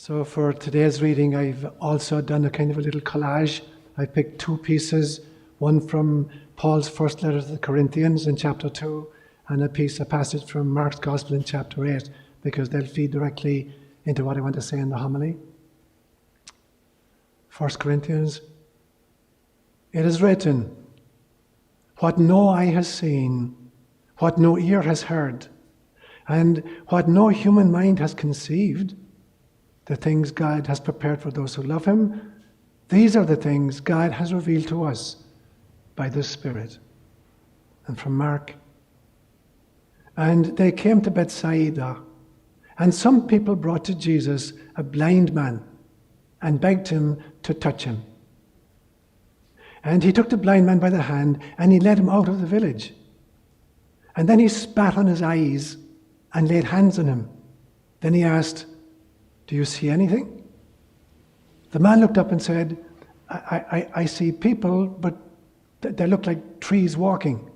So for today's reading, I've also done a kind of a little collage. I picked two pieces, one from Paul's first letter to the Corinthians in chapter 2, and a passage from Mark's Gospel in chapter 8, because they'll feed directly into what I want to say in the homily. 1 Corinthians, it is written, what no eye has seen, what no ear has heard, and what no human mind has conceived, the things God has prepared for those who love him, these are the things God has revealed to us by the Spirit. And from Mark, and they came to Bethsaida, and some people brought to Jesus a blind man and begged him to touch him. And he took the blind man by the hand and he led him out of the village. And then he spat on his eyes and laid hands on him. Then he asked, do you see anything? The man looked up and said, I see people, but they look like trees walking.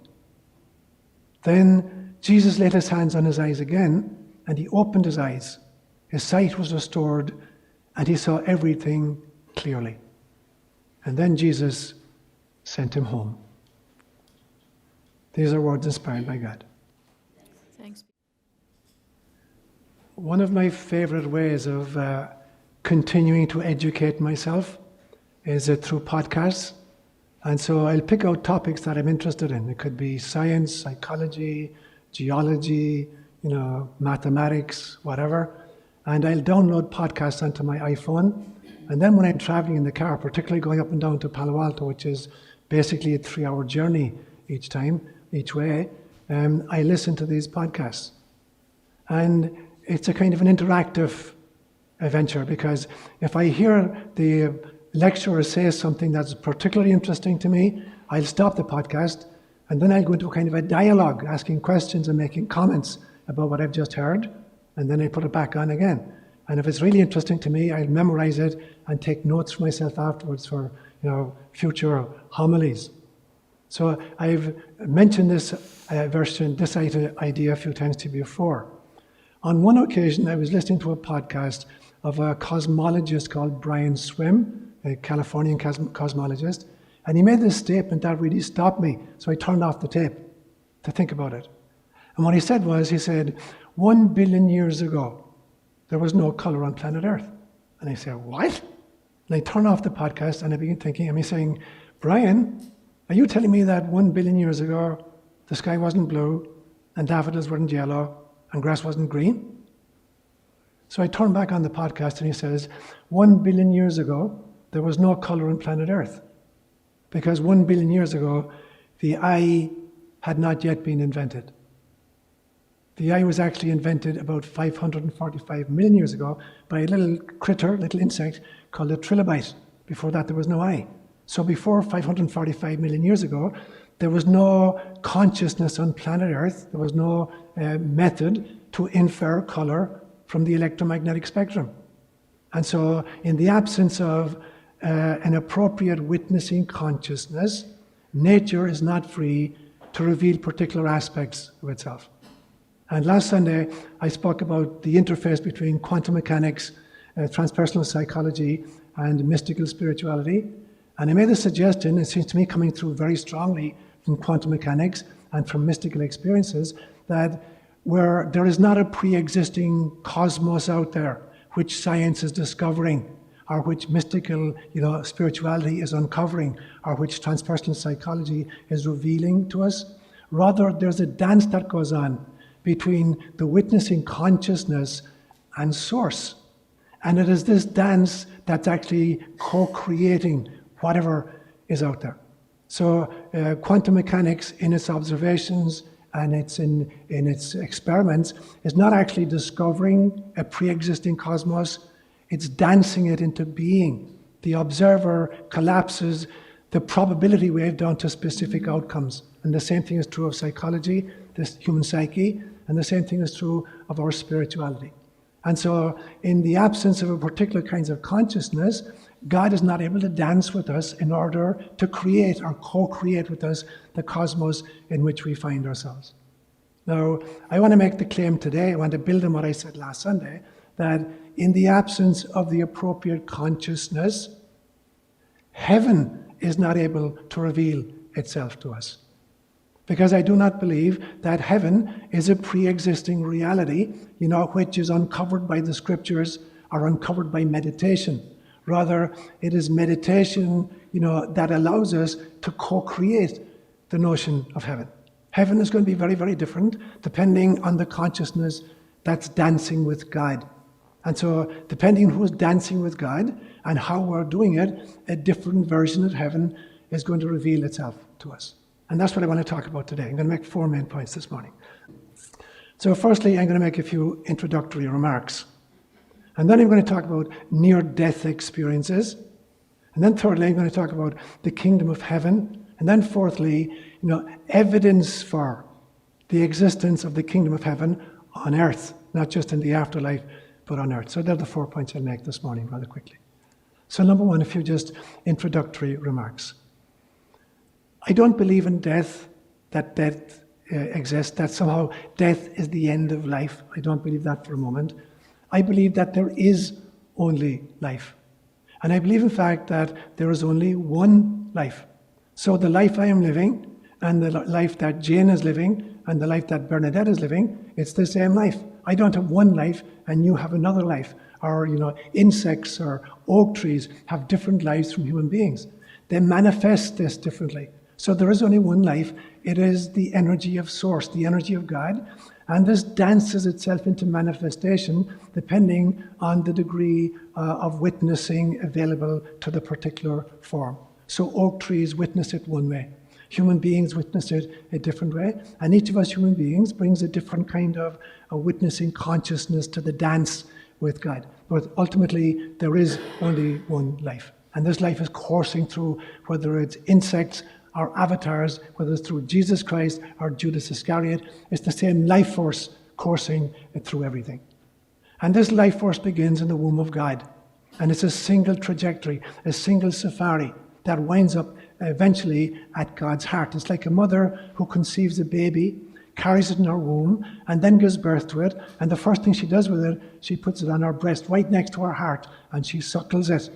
Then Jesus laid his hands on his eyes again, and he opened his eyes. His sight was restored, and he saw everything clearly. And then Jesus sent him home. These are words inspired by God. Thanks. One of my favorite ways of continuing to educate myself is through podcasts. And so I'll pick out topics that I'm interested in. It could be science, psychology, geology, mathematics, whatever. And I'll download podcasts onto my iPhone. And then when I'm traveling in the car, particularly going up and down to Palo Alto, which is basically a 3-hour journey each way, I listen to these podcasts. And it's a kind of an interactive adventure, because if I hear the lecturer say something that's particularly interesting to me, I'll stop the podcast and then I'll go into a kind of a dialogue, asking questions and making comments about what I've just heard, and then I put it back on again. And if it's really interesting to me, I'll memorize it and take notes for myself afterwards for future homilies. So I've mentioned this idea a few times to you before. On one occasion, I was listening to a podcast of a cosmologist called Brian Swim, a Californian cosmologist, and he made this statement that really stopped me. So I turned off the tape to think about it. And what he said was, 1 billion years ago, there was no color on planet Earth. And I said, what? And I turned off the podcast and I began thinking, he's saying, Brian, are you telling me that 1 billion years ago, the sky wasn't blue and daffodils weren't yellow and grass wasn't green? So I turned back on the podcast and he says, 1 billion years ago, there was no color on planet Earth. Because 1 billion years ago, the eye had not yet been invented. The eye was actually invented about 545 million years ago by a little insect called a trilobite. Before that, there was no eye. So before 545 million years ago, there was no consciousness on planet Earth. There was no method to infer color from the electromagnetic spectrum. And so in the absence of an appropriate witnessing consciousness, nature is not free to reveal particular aspects of itself. And last Sunday, I spoke about the interface between quantum mechanics, transpersonal psychology, and mystical spirituality. And I made a suggestion, it seems to me coming through very strongly from quantum mechanics and from mystical experiences, that where there is not a pre-existing cosmos out there, which science is discovering, or which mystical spirituality is uncovering, or which transpersonal psychology is revealing to us. Rather, there's a dance that goes on between the witnessing consciousness and source. And it is this dance that's actually co-creating whatever is out there. So quantum mechanics in its observations and in its experiments is not actually discovering a pre-existing cosmos, it's dancing it into being. The observer collapses the probability wave down to specific outcomes. And the same thing is true of psychology, this human psyche, and the same thing is true of our spirituality. And so in the absence of a particular kinds of consciousness, God is not able to dance with us in order to create or co-create with us the cosmos in which we find ourselves. Now, I want to make the claim today, I want to build on what I said last Sunday, that in the absence of the appropriate consciousness, heaven is not able to reveal itself to us. Because I do not believe that heaven is a pre-existing reality, which is uncovered by the scriptures or uncovered by meditation. Rather, it is meditation, that allows us to co-create the notion of heaven. Heaven is going to be very, very different depending on the consciousness that's dancing with God. And so, depending on who's dancing with God and how we're doing it, a different version of heaven is going to reveal itself to us. And that's what I want to talk about today. I'm going to make 4 main points this morning. So firstly, I'm going to make a few introductory remarks. And then I'm going to talk about near-death experiences. And then thirdly, I'm going to talk about the kingdom of heaven. And then fourthly, evidence for the existence of the kingdom of heaven on earth, not just in the afterlife, but on earth. So they're the 4 points I'll make this morning rather quickly. So number one, a few just introductory remarks. I don't believe in death, that death exists, that somehow death is the end of life. I don't believe that for a moment. I believe that there is only life. And I believe, in fact, that there is only one life. So the life I am living, and the life that Jane is living, and the life that Bernadette is living, it's the same life. I don't have one life, and you have another life. Or, insects or oak trees have different lives from human beings. They manifest this differently. So there is only one life. It is the energy of source, the energy of God. And this dances itself into manifestation depending on the degree of witnessing available to the particular form. So oak trees witness it one way. Human beings witness it a different way. And each of us human beings brings a different kind of a witnessing consciousness to the dance with God. But ultimately, there is only one life. And this life is coursing through, whether it's insects or avatars, whether it's through Jesus Christ or Judas Iscariot, it's the same life force coursing through everything. And this life force begins in the womb of God. And it's a single trajectory, a single safari that winds up eventually at God's heart. It's like a mother who conceives a baby, carries it in her womb, and then gives birth to it. And the first thing she does with it, she puts it on her breast, right next to her heart, and she suckles it.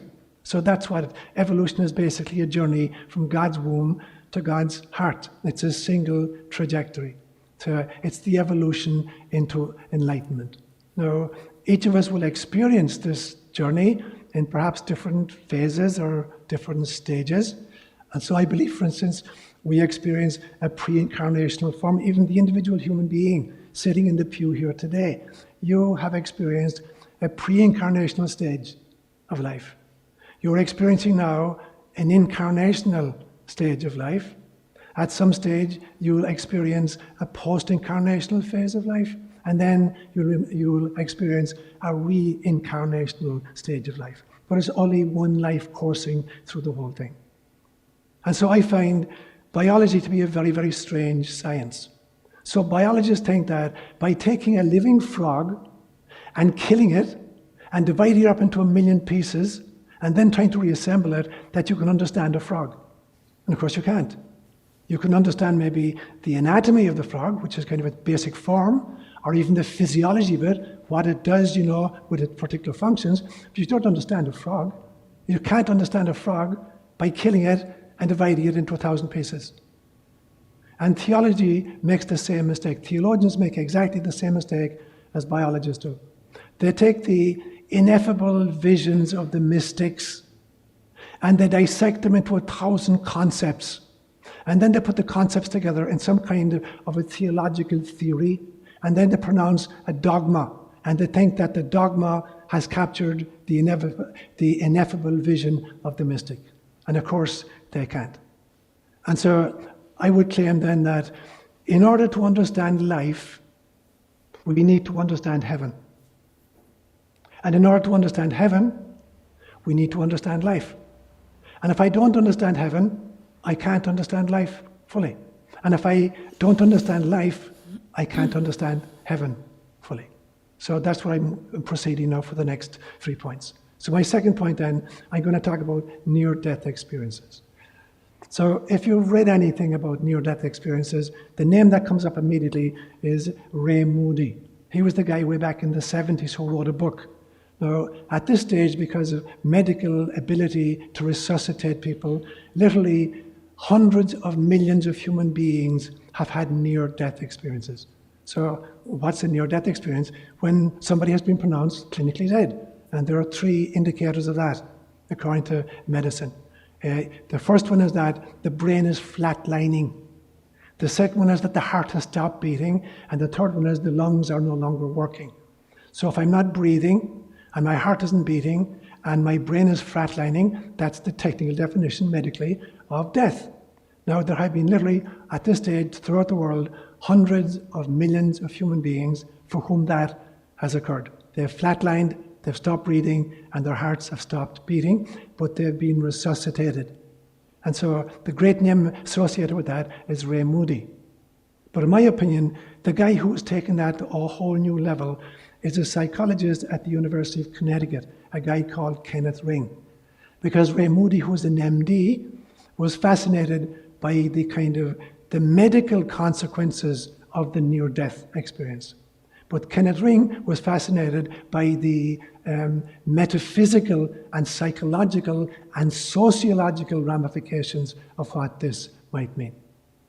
So that's what evolution is, basically a journey from God's womb to God's heart. It's a single trajectory. It's the evolution into enlightenment. Now, each of us will experience this journey in perhaps different phases or different stages. And so I believe, for instance, we experience a pre-incarnational form. Even the individual human being sitting in the pew here today, you have experienced a pre-incarnational stage of life. You're experiencing now an incarnational stage of life. At some stage, you'll experience a post-incarnational phase of life, and then you'll experience a reincarnational stage of life. But it's only one life coursing through the whole thing. And so I find biology to be a very, very strange science. So biologists think that by taking a living frog and killing it and dividing it up into 1 million pieces, and then trying to reassemble it, that you can understand a frog. And of course you can't. You can understand maybe the anatomy of the frog, which is kind of its basic form, or even the physiology of it, what it does, with its particular functions, but you don't understand a frog. You can't understand a frog by killing it and dividing it into 1,000 pieces. And theology makes the same mistake. Theologians make exactly the same mistake as biologists do. They take the ineffable visions of the mystics and they dissect them into 1,000 concepts. And then they put the concepts together in some kind of a theological theory, and then they pronounce a dogma. And they think that the dogma has captured the ineffable vision of the mystic. And of course, they can't. And so I would claim then that in order to understand life, we need to understand heaven. And in order to understand heaven, we need to understand life. And if I don't understand heaven, I can't understand life fully. And if I don't understand life, I can't understand heaven fully. So that's what I'm proceeding now for the next 3 points. So my second point then, I'm going to talk about near-death experiences. So if you've read anything about near-death experiences, the name that comes up immediately is Ray Moody. He was the guy way back in the 70s who wrote a book Now, at this stage, because of medical ability to resuscitate people, literally hundreds of millions of human beings have had near-death experiences. So what's a near-death experience? When somebody has been pronounced clinically dead. And there are 3 indicators of that, according to medicine. The first one is that the brain is flatlining. The second one is that the heart has stopped beating. And the third one is the lungs are no longer working. So if I'm not breathing, and my heart isn't beating, and my brain is flatlining, that's the technical definition medically of death. Now, there have been literally, at this stage, throughout the world, hundreds of millions of human beings for whom that has occurred. They've flatlined, they've stopped breathing, and their hearts have stopped beating, but they've been resuscitated. And so the great name associated with that is Ray Moody. But in my opinion, the guy who has taken that to a whole new level is a psychologist at the University of Connecticut, a guy called Kenneth Ring. Because Ray Moody, who's an MD, was fascinated by the medical consequences of the near-death experience. But Kenneth Ring was fascinated by the metaphysical and psychological and sociological ramifications of what this might mean.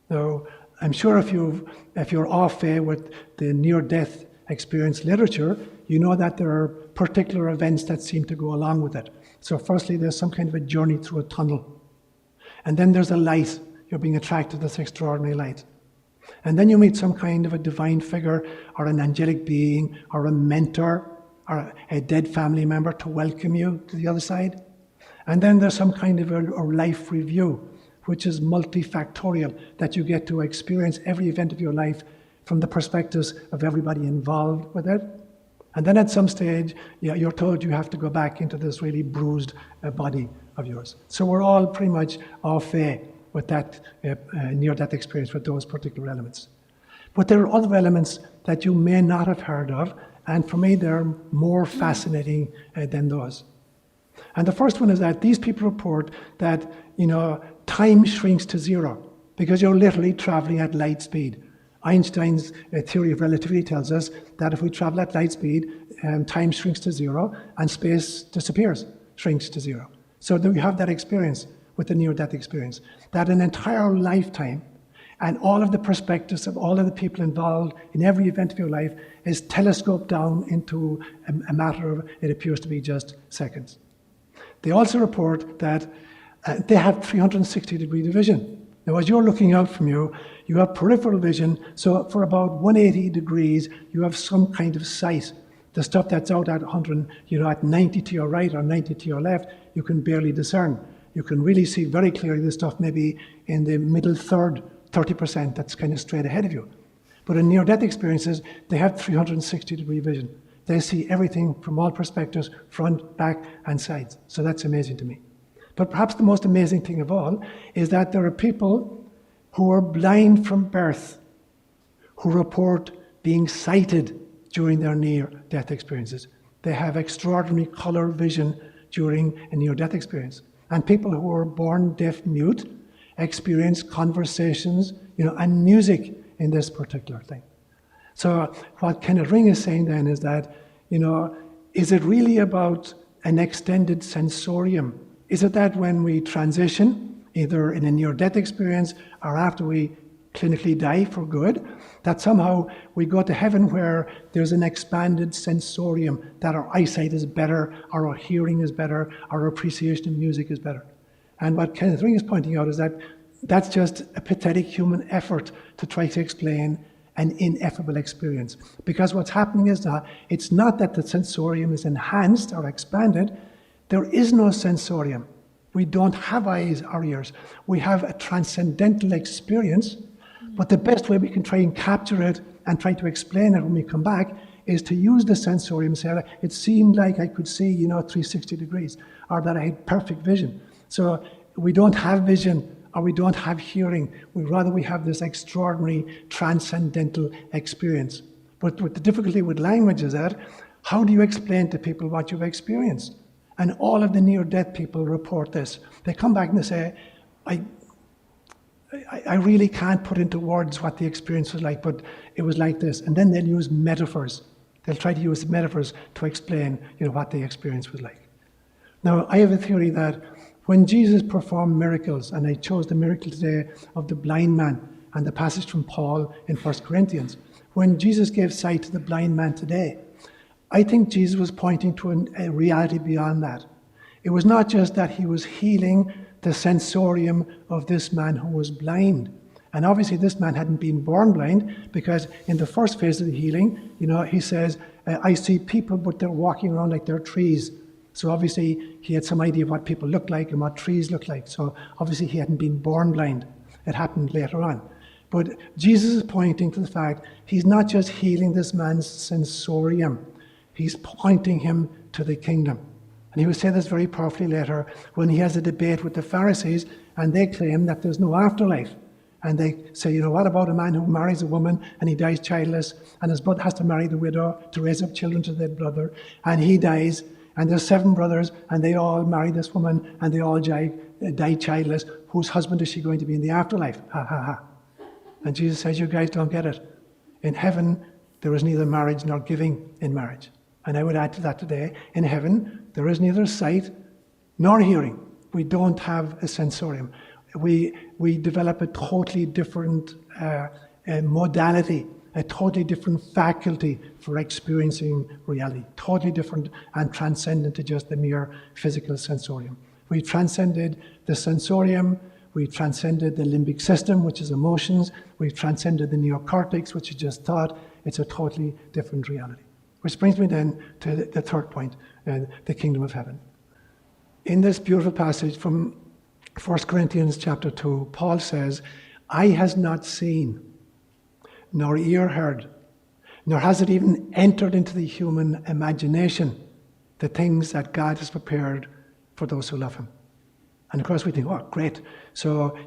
Now, I'm sure if you're au fait with the near-death experience literature, you know that there are particular events that seem to go along with it. So firstly, there's some kind of a journey through a tunnel. And then there's a light. You're being attracted to this extraordinary light. And then you meet some kind of a divine figure or an angelic being or a mentor or a dead family member to welcome you to the other side. And then there's some kind of a life review, which is multifactorial, that you get to experience every event of your life from the perspectives of everybody involved with it. And then at some stage, you're told you have to go back into this really bruised body of yours. So we're all pretty much au fait with that near-death experience with those particular elements. But there are other elements that you may not have heard of, and for me they're more fascinating than those. And the first one is that these people report that time shrinks to zero because you're literally traveling at light speed. Einstein's theory of relativity tells us that if we travel at light speed, time shrinks to zero and space disappears, shrinks to zero. So that we have that experience with the near-death experience, that an entire lifetime and all of the perspectives of all of the people involved in every event of your life is telescoped down into a matter of, it appears to be just seconds. They also report that they have 360-degree vision. Now, as you're looking out from you have peripheral vision, so for about 180 degrees, you have some kind of sight. The stuff that's out at 100, at 90 to your right or 90 to your left, you can barely discern. You can really see very clearly the stuff maybe in the middle third, 30%, that's kind of straight ahead of you. But in near-death experiences, they have 360-degree vision. They see everything from all perspectives, front, back, and sides. So that's amazing to me. But perhaps the most amazing thing of all is that there are people who are blind from birth who report being sighted during their near-death experiences. They have extraordinary color vision during a near-death experience. And people who are born deaf-mute experience conversations, and music in this particular thing. So what Kenneth Ring is saying then is that, is it really about an extended sensorium? Is it that when we transition, either in a near-death experience or after we clinically die for good, that somehow we go to heaven where there's an expanded sensorium, that our eyesight is better, or our hearing is better, our appreciation of music is better? And what Kenneth Ring is pointing out is that that's just a pathetic human effort to try to explain an ineffable experience. Because what's happening is that it's not that the sensorium is enhanced or expanded. There is no sensorium. We don't have eyes or ears. We have a transcendental experience, but the best way we can try and capture it and try to explain it when we come back is to use the sensorium. Say, it seemed like I could see, 360 degrees, or that I had perfect vision. So we don't have vision, or we don't have hearing. We have this extraordinary transcendental experience. But the difficulty with language is that, how do you explain to people what you've experienced? And all of the near-death people report this. They come back and they say, I really can't put into words what the experience was like, but it was like this. And then they'll use metaphors. They'll try to use metaphors to explain, what the experience was like. Now, I have a theory that when Jesus performed miracles, and I chose the miracle today of the blind man and the passage from Paul in 1 Corinthians, when Jesus gave sight to the blind man today, I think Jesus was pointing to a reality beyond that. It was not just that he was healing the sensorium of this man who was blind. And obviously this man hadn't been born blind, because in the first phase of the healing, he says, I see people, but they're walking around like they're trees. So obviously he had some idea of what people look like and what trees look like. So obviously he hadn't been born blind. It happened later on. But Jesus is pointing to the fact he's not just healing this man's sensorium, he's pointing him to the kingdom. And he will say this very powerfully later when he has a debate with the Pharisees, and they claim that there's no afterlife. And they say, what about a man who marries a woman and he dies childless, and his brother has to marry the widow to raise up children to their brother, and he dies, and there's 7 brothers, and they all marry this woman, and they all die childless. Whose husband is she going to be in the afterlife? Ha, ha, ha. And Jesus says, you guys don't get it. In heaven, there is neither marriage nor giving in marriage. And I would add to that today, in heaven, there is neither sight nor hearing. We don't have a sensorium. We develop a totally different modality, a totally different faculty for experiencing reality, totally different and transcendent to just the mere physical sensorium. We transcended the sensorium, we transcended the limbic system, which is emotions, we've transcended the neocortex, which is just thought. It's a totally different reality. Which brings me then to the third point, the kingdom of heaven. In this beautiful passage from 1 Corinthians chapter 2, Paul says, eye has not seen, nor ear heard, nor has it even entered into the human imagination, the things that God has prepared for those who love him. And of course we think, oh, great. So,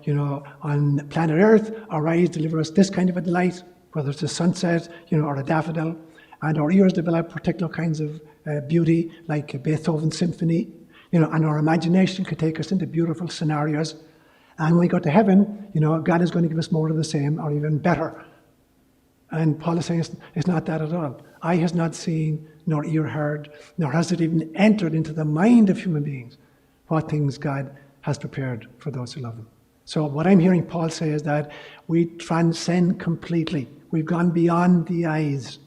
on planet Earth, our eyes deliver us this kind of a delight, whether it's a sunset, or a daffodil, and our ears develop particular kinds of beauty, like a Beethoven symphony, and our imagination could take us into beautiful scenarios. And when we go to heaven, God is going to give us more of the same, or even better. And Paul is saying it's not that at all. Eye has not seen, nor ear heard, nor has it even entered into the mind of human beings what things God has prepared for those who love him. So what I'm hearing Paul say is that we transcend completely. We've gone beyond the eyes.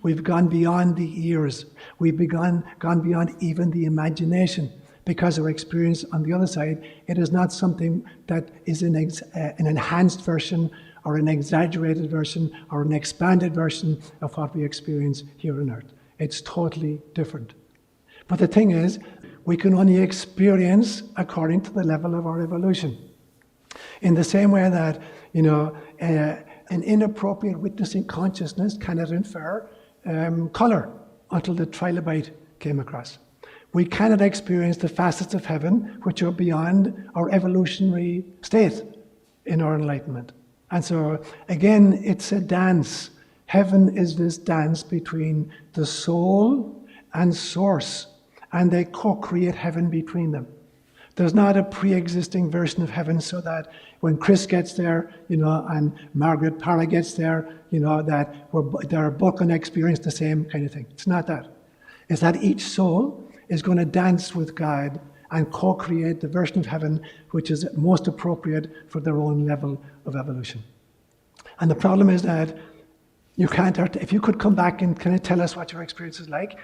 We've gone beyond the ears. We've gone beyond even the imagination, because our experience on the other side, it is not something that is an enhanced version or an exaggerated version or an expanded version of what we experience here on earth. It's totally different. But the thing is, we can only experience according to the level of our evolution. In the same way that, an inappropriate witnessing consciousness cannot infer color until the trilobite came across. We cannot experience the facets of heaven which are beyond our evolutionary state in our enlightenment. And so, again, it's a dance. Heaven is this dance between the soul and source, and they co-create heaven between them. There's not a pre-existing version of heaven so that when Chris gets there, and Margaret Parra gets there, that they're both going to experience the same kind of thing. It's not that. It's that each soul is going to dance with God and co-create the version of heaven which is most appropriate for their own level of evolution. And the problem is that you can't, if you could come back and kind of tell us what your experience is like,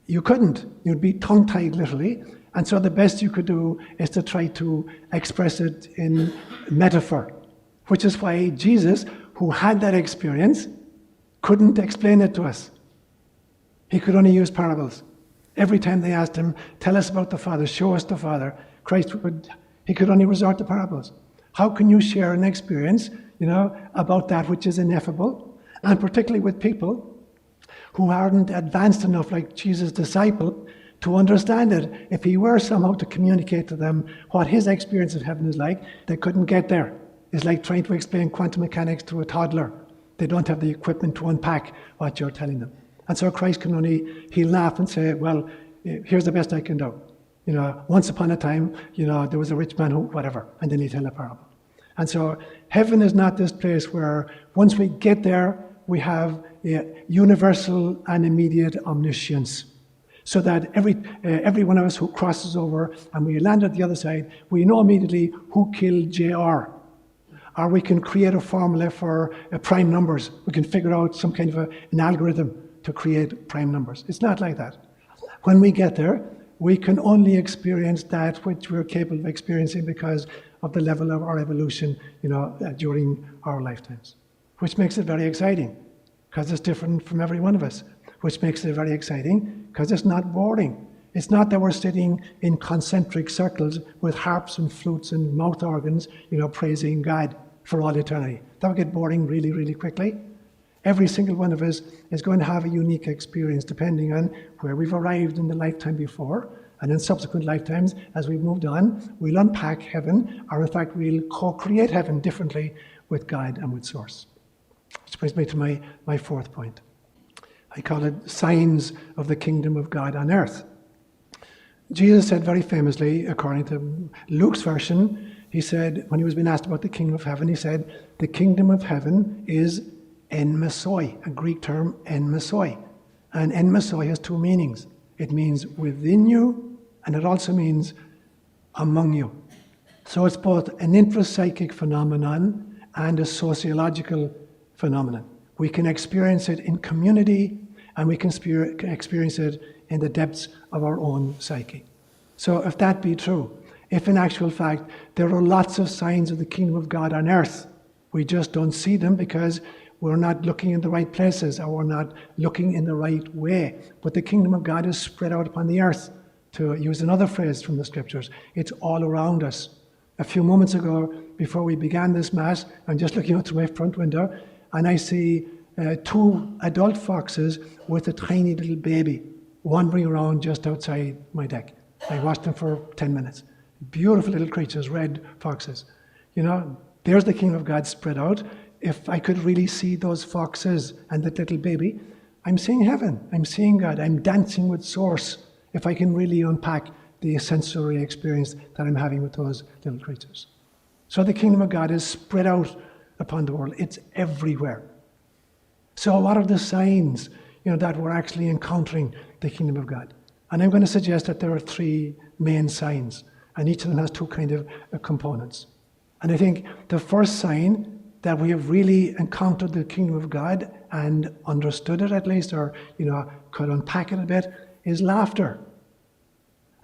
you couldn't. You'd be tongue-tied literally. And so the best you could do is to try to express it in metaphor, which is why Jesus, who had that experience, couldn't explain it to us. He could only use parables. Every time they asked him, tell us about the Father, show us the Father, he could only resort to parables. How can you share an experience, about that which is ineffable, and particularly with people who aren't advanced enough like Jesus' disciple to understand it? If he were somehow to communicate to them what his experience of heaven is like, they couldn't get there. It's like trying to explain quantum mechanics to a toddler. They don't have the equipment to unpack what you're telling them. And so Christ he'll laugh and say, well, here's the best I can do. Once upon a time, there was a rich man who, whatever, and then he'll tell a parable. And so heaven is not this place where once we get there, we have universal and immediate omniscience. So that every one of us who crosses over and we land at the other side, we know immediately who killed JR. Or we can create a formula for prime numbers. We can figure out some kind of an algorithm to create prime numbers. It's not like that. When we get there, we can only experience that which we're capable of experiencing because of the level of our evolution, during our lifetimes. Which makes it very exciting, because it's different from every one of us. Which makes it very exciting, because it's not boring. It's not that we're sitting in concentric circles with harps and flutes and mouth organs, praising God for all eternity. That would get boring really, really quickly. Every single one of us is going to have a unique experience depending on where we've arrived in the lifetime before, and in subsequent lifetimes, as we've moved on, we'll unpack heaven, or in fact, we'll co-create heaven differently with God and with Source. Which brings me to my fourth point. I call it signs of the kingdom of God on earth. Jesus said very famously, according to Luke's version, he said, when he was being asked about the kingdom of heaven, he said, the kingdom of heaven is en mesoi, a Greek term, en mesoi. And en mesoi has two meanings. It means within you, and it also means among you. So it's both an intrapsychic phenomenon and a sociological phenomenon. We can experience it in community, and we can experience it in the depths of our own psyche. So if that be true, if in actual fact there are lots of signs of the kingdom of God on earth, we just don't see them because we're not looking in the right places, or we're not looking in the right way. But the kingdom of God is spread out upon the earth. To use another phrase from the scriptures, it's all around us. A few moments ago, before we began this Mass, I'm just looking out through my front window, and I see two adult foxes with a tiny little baby wandering around just outside my deck. I watched them for 10 minutes. Beautiful little creatures, red foxes. There's the kingdom of God spread out. If I could really see those foxes and that little baby, I'm seeing heaven. I'm seeing God. I'm dancing with Source. If I can really unpack the sensory experience that I'm having with those little creatures. So the kingdom of God is spread out upon the world. It's everywhere. So what are the signs, that we're actually encountering the kingdom of God? And I'm going to suggest that there are three main signs, and each of them has two kind of components. And I think the first sign that we have really encountered the kingdom of God and understood it at least, or could unpack it a bit, is laughter.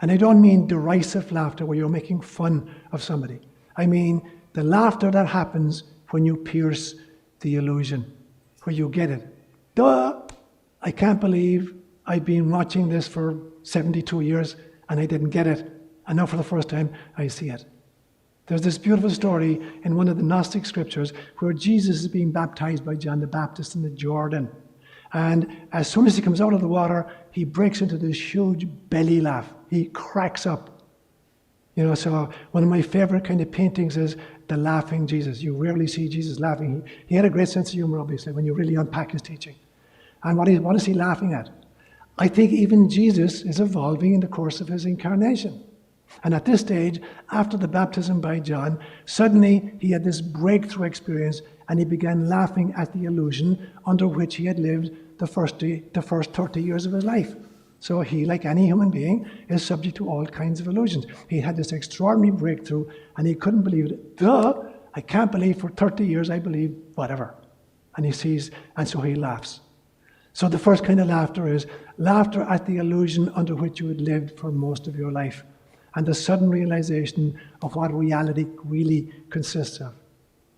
And I don't mean derisive laughter where you're making fun of somebody. I mean the laughter that happens when you pierce the illusion, where you get it. Duh! I can't believe I've been watching this for 72 years and I didn't get it. And now for the first time I see it. There's this beautiful story in one of the Gnostic scriptures where Jesus is being baptized by John the Baptist in the Jordan. And as soon as he comes out of the water, he breaks into this huge belly laugh. He cracks up. So one of my favorite kind of paintings is the laughing Jesus. You rarely see Jesus laughing. He had a great sense of humor, obviously, when you really unpack his teaching. And what is he laughing at? I think even Jesus is evolving in the course of his incarnation. And at this stage, after the baptism by John, suddenly he had this breakthrough experience and he began laughing at the illusion under which he had lived the first 30 years of his life. So he, like any human being, is subject to all kinds of illusions. He had this extraordinary breakthrough and he couldn't believe it. Duh! I can't believe for 30 years I believed whatever. And he sees, and so he laughs. So the first kind of laughter is laughter at the illusion under which you had lived for most of your life, and the sudden realization of what reality really consists of.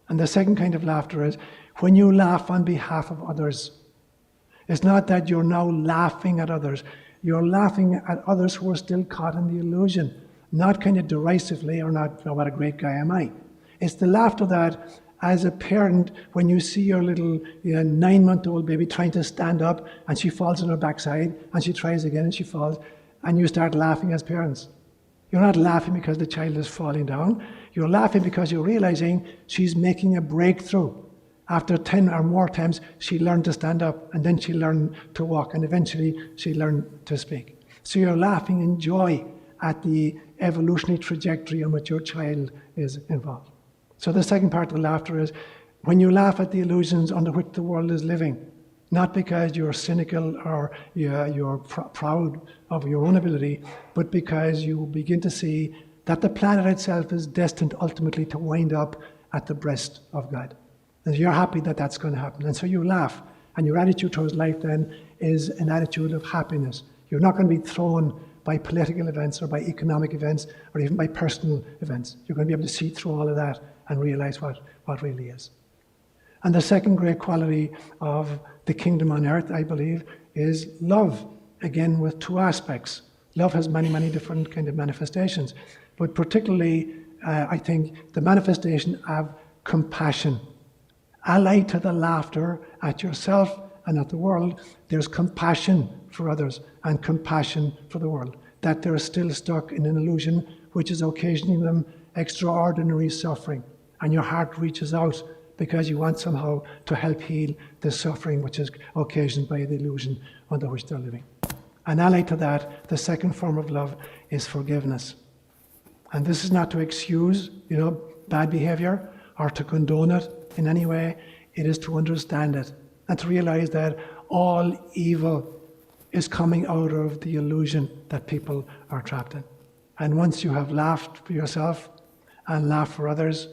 And the second kind of laughter is when you laugh on behalf of others. It's not that you're now laughing at others. You're laughing at others who are still caught in the illusion, not kind of derisively or not, oh, what a great guy am I. It's the laughter that, as a parent, when you see your little 9-month-old baby trying to stand up and she falls on her backside and she tries again and she falls, and you start laughing as parents. You're not laughing because the child is falling down. You're laughing because you're realizing she's making a breakthrough. After 10 or more times, she learned to stand up, and then she learned to walk, and eventually she learned to speak. So you're laughing in joy at the evolutionary trajectory in which your child is involved. So the second part of the laughter is when you laugh at the illusions under which the world is living. Not because you're cynical or you're proud of your own ability, but because you begin to see that the planet itself is destined ultimately to wind up at the breast of God. And you're happy that that's going to happen. And so you laugh. And your attitude towards life then is an attitude of happiness. You're not going to be thrown by political events or by economic events or even by personal events. You're going to be able to see through all of that and realize what really is. And the second great quality of the kingdom on earth, I believe, is love. Again, with two aspects. Love has many, many different kind of manifestations. But particularly, I think, the manifestation of compassion. Allied to the laughter at yourself and at the world, there's compassion for others and compassion for the world. That they're still stuck in an illusion which is occasioning them extraordinary suffering. And your heart reaches out because you want somehow to help heal the suffering which is occasioned by the illusion under which they're living. And allied to that, the second form of love is forgiveness. And this is not to excuse, bad behavior or to condone it in any way. It is to understand it and to realize that all evil is coming out of the illusion that people are trapped in. And once you have laughed for yourself and laughed for others,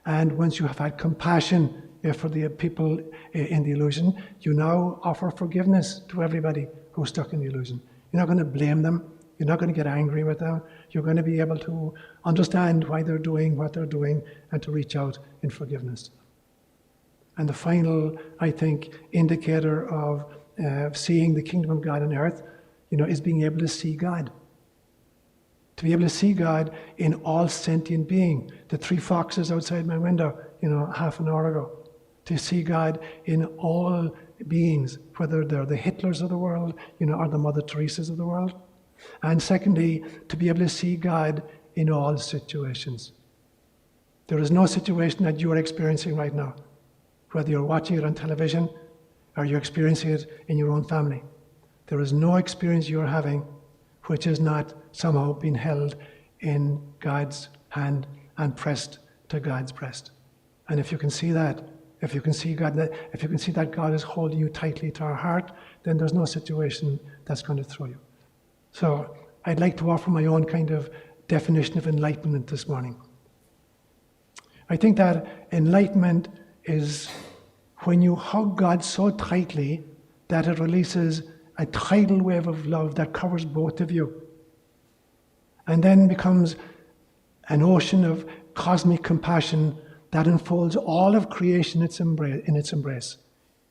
and once you have had compassion for the people in the illusion, you now offer forgiveness to everybody who's stuck in the illusion. You're not going to blame them. You're not going to get angry with them. You're going to be able to understand why they're doing what they're doing and to reach out in forgiveness. And the final, I think, indicator of seeing the kingdom of God on earth, is being able to see God. To be able to see God in all sentient being. The 3 foxes outside my window, half an hour ago. To see God in all beings, whether they're the Hitlers of the world, or the Mother Teresas of the world. And secondly, to be able to see God in all situations. There is no situation that you are experiencing right now, whether you're watching it on television or you're experiencing it in your own family. There is no experience you're having which is not somehow being held in God's hand and pressed to God's breast. And if you can see that, if you can see that God is holding you tightly to our heart, then there's no situation that's going to throw you. So I'd like to offer my own kind of definition of enlightenment this morning. I think that enlightenment is when you hug God so tightly that it releases a tidal wave of love that covers both of you, and then becomes an ocean of cosmic compassion that enfolds all of creation in its embrace,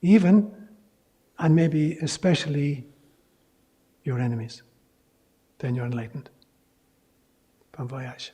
even and maybe especially your enemies. Then you're enlightened. Bon voyage.